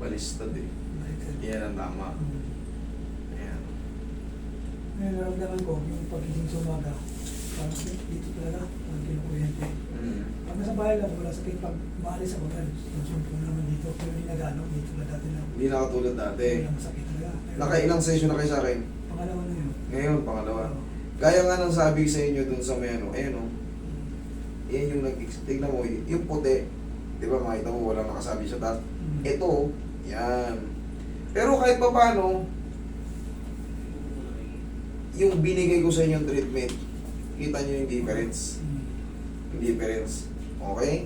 Balistad eh. Yan ang tama. Ayan. Ngayon, naramdaman ko, yung pagkising sa umaga, parang dito talaga, parang kinukuryente. Pag nasa bahay lang, wala sakit. Pag maalis ako, sumpo naman dito. Pero hindi nagano, dito na dati lang. Hindi na katulad dati. Wala masakit talaga. Nakailang session na kayo sa akin? Pangalawa na yun. Ngayon, pangalawa. Oo. Gaya nga ng sabi sa inyo dun sa may ano, ayan o. Yan yung tignan mo, yung puti. Di ba makita mo, walang nakasabi sa taas. Ito, yan. Pero kahit pa paano, yung binigay ko sa inyong treatment, kita nyo yung difference. Yung difference. Okay?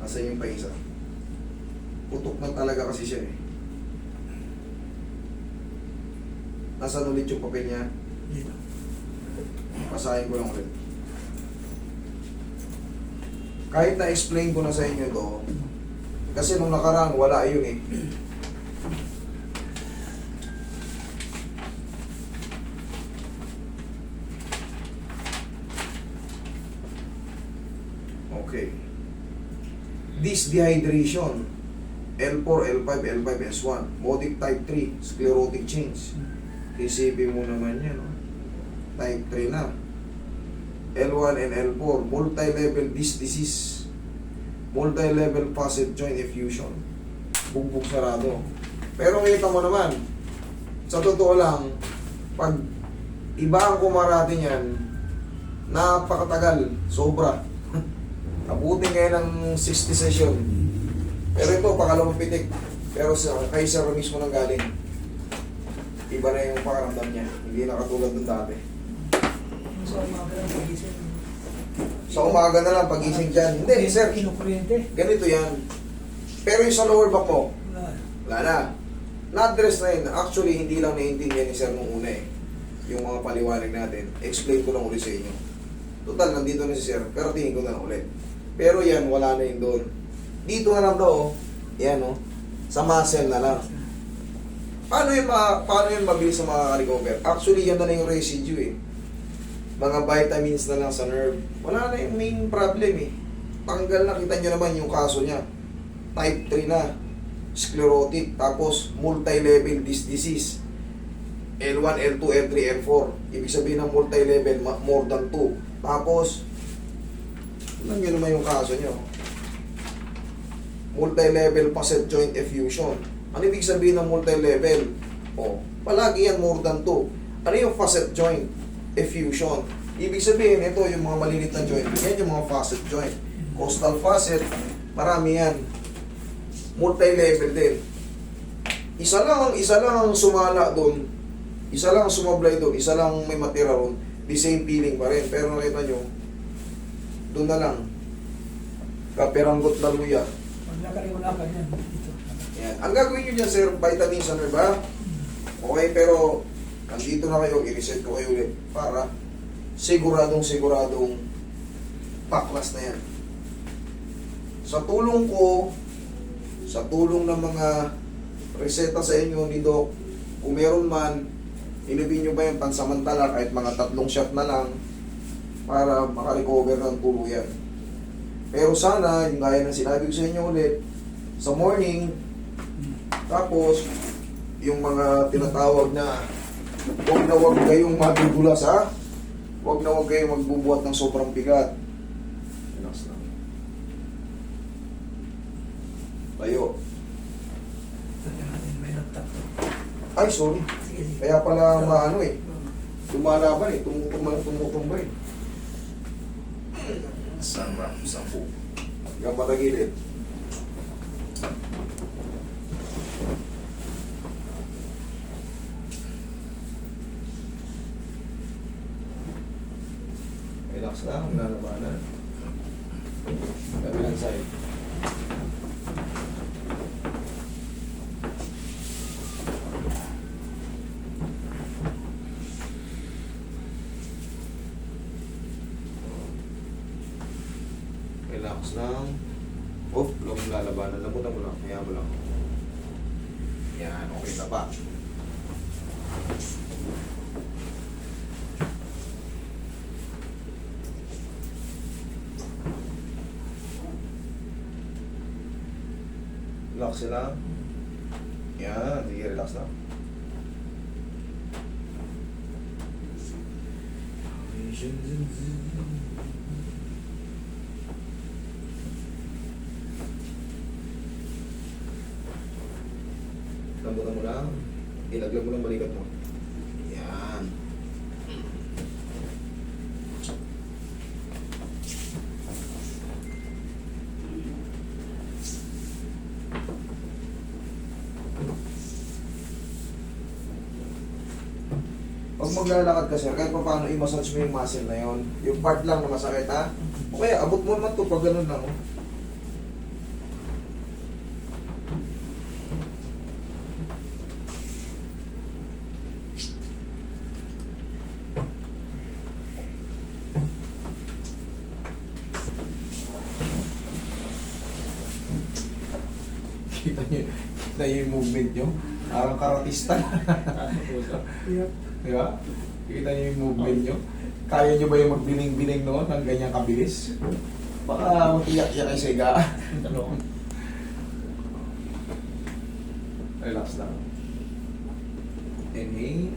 Nasa yung pa isa. Putok na talaga kasi siya eh. Nasaan ulit yung papel niya? Dito. Pasahin ko lang ulit. Kahit na-explain ko na sa inyo to, kasi nung nakaraan, wala yun eh. Okay. This dehydration, L4, L5, L5, S1, Modic type 3, sclerotic change. Isipin mo naman yan, no? Type 3 na. L1 and L4, multi-level disc disease, multi-level facet joint effusion, bugbog sarado. Pero kita mo naman, sa totoo lang, pag iba ang kumarate niyan, napakatagal, sobra. Abutin ngayon ng 60 session. Pero ito, pangalawang pitik. Pero kay sir mismo nang galing. Iba na yung pakaramdam niya. Hindi na katulad ng dati. Sa umaga lang pagising. Sa umaga na lang, pagising dyan. Hindi, sir. Kinukuryente. Ganito yan. Pero yung sa lower back mo, Wala. wala na. Na-address na yun. Actually, hindi lang naiintindihan ni sir nung una eh. Yung mga paliwanag natin. Explain ko lang ulit sa inyo. Total, nandito na si sir. Pero tingin ko na ulit. Pero yan, wala na yun doon. Dito na lang to, yan o. Sa muscle na lang. Paano yun mabilis na makaka-recover? Actually, yan na yung residue eh. Mga vitamins na lang sa nerve. Wala na yung main problem eh. Tanggal na, kita nyo naman yung kaso niya. Type 3 na. Sclerotic. Tapos, multi-level disc disease. L1, L2, L3, L4. Ibig sabihin ng multi-level, more than 2. Tapos, tignan nyo naman yung kaso nyo. Multi-level facet joint effusion. Ano ibig sabihin ng multi-level? O, palagi yan more than 2. Ano yung facet joint effusion? Ibig sabihin, ito yung mga malilit na joint. Yan yung mga facet joint. Costal facet, marami yan. Multi-level din. Isa lang ang sumala doon. Isa lang ang sumablay doon. Isa lang may matira doon. The same feeling pa rin. Pero nakita nyo, doon na lang. Kaperanggot na luya. Maglakan yan. Dito. Yan. Ang gagawin nyo dyan, sir, vitamins, ano ba? Okay, pero nandito na kayo, i-reset ko kayo ulit para siguradong paklas na yan. Sa tulong ko, sa tulong ng mga reseta sa inyo ni Doc, kung meron man, ilibin nyo ba yung pansamantala kahit mga 3 shot na lang para makarecover ng tuluyan. Pero sana, yung gaya ng sinabi ko sa inyo ulit, sa morning, tapos, yung mga tinatawag na huwag kayong madudulas ha. Huwag kayong magbubuhat ng sobrang bigat. Relax lang. Tayo. May laptop to. Ay, sorry. Sige, sige. Kaya pala maano eh. Lumalaban eh. Tumutumba eh. Sarap sa po. Hanggang patagilid. Relax lang, lalabanan. Kabilang side. Relax lang. Oh, lalabanan. Lamunan mo lang. Kaya mo lang. Yan, okay na ba? Relax lang. Yan, sige, relax na. Lambutan mo lang. Ilaglag mo lang balikat mo. Yan. Pag maglalakad ka sir, kahit pa paano i-massage mo yung muscle na yon, yung part lang na masakit ha, o kaya abot mo naman to pag ganun lang. Oh. Kita niyo yung movement nyo, parang karatista. Yep. Di ba? Kita niyo yung movement nyo. Kaya nyo ba yung magbiling-biling noon ng ganyang kabilis? Baka mag-iyak-iyak kayo sa higaan. Relax lang. Inhale.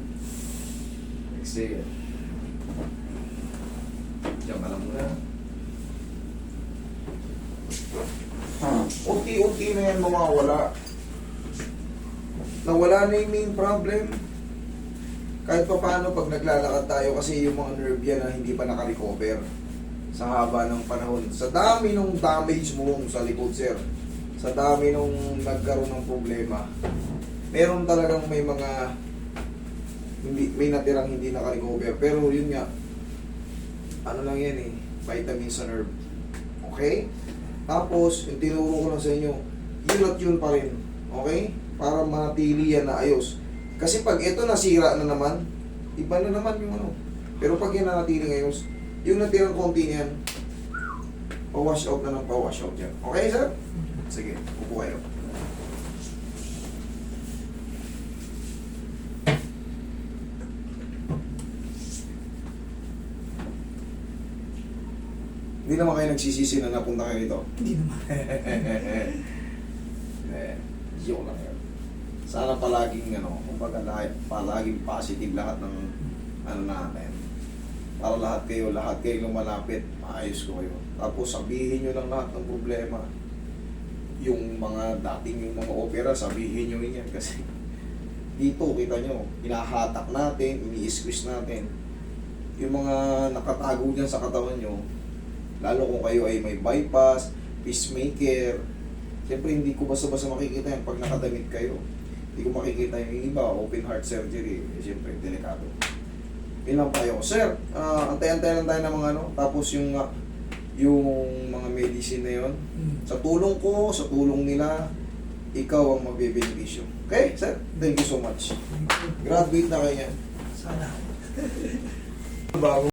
Exhale. Diyan ka lang muna. Unti-unti na yan mawawala. Nawala na yung main problem. Kahit pa paano pag naglalakad tayo kasi yung mga nerve yan na hindi pa nakarecover sa haba ng panahon. Sa dami ng damage mo sa likod sir, sa dami nung nagkaroon ng problema, meron talagang may mga may natirang hindi nakarecover. Pero yun nga, ano lang yan eh, vitamin sa nerve. Okay? Tapos, yung tinuro ko lang sa inyo, yun at yun pa rin. Okay? Para manatili yan na ayos. Kasi pag ito nasira na naman, iba na naman yung ano. Pero pag yan nanatili ngayon, yung natirang konti niyan, pa-wash out na ng pa-wash out yan. Okay, sir? Sige, upo kayo. Hindi naman kayo nagsisisi na napunta kayo dito. Hindi naman. Joke lang yun. Sana palaging kumbaga palaging positive lahat ng natin. Para lahat kayo lumalapit, maayos ko kayo. Tapos sabihin nyo lang lahat ng problema. Yung mga dating yung mga opera, sabihin nyo rin yan kasi dito kita nyo, hinahatak natin, ini-squeeze natin. Yung mga nakatago dyan sa katawan nyo, lalo kung kayo ay may bypass, pacemaker, siyempre hindi ko basta-basta makikita yan pag nakadamit kayo. Hindi ko makikita yung iba, open heart surgery, siyempre delikado. Yun lang tayo. Sir, antay-antay lang tayo ng mga tapos yung mga medicine na yun, sa tulong ko, sa tulong nila, ikaw ang magbe-beneficio. Okay, sir? Thank you so much. Graduate na kayo yan. Sana. Bago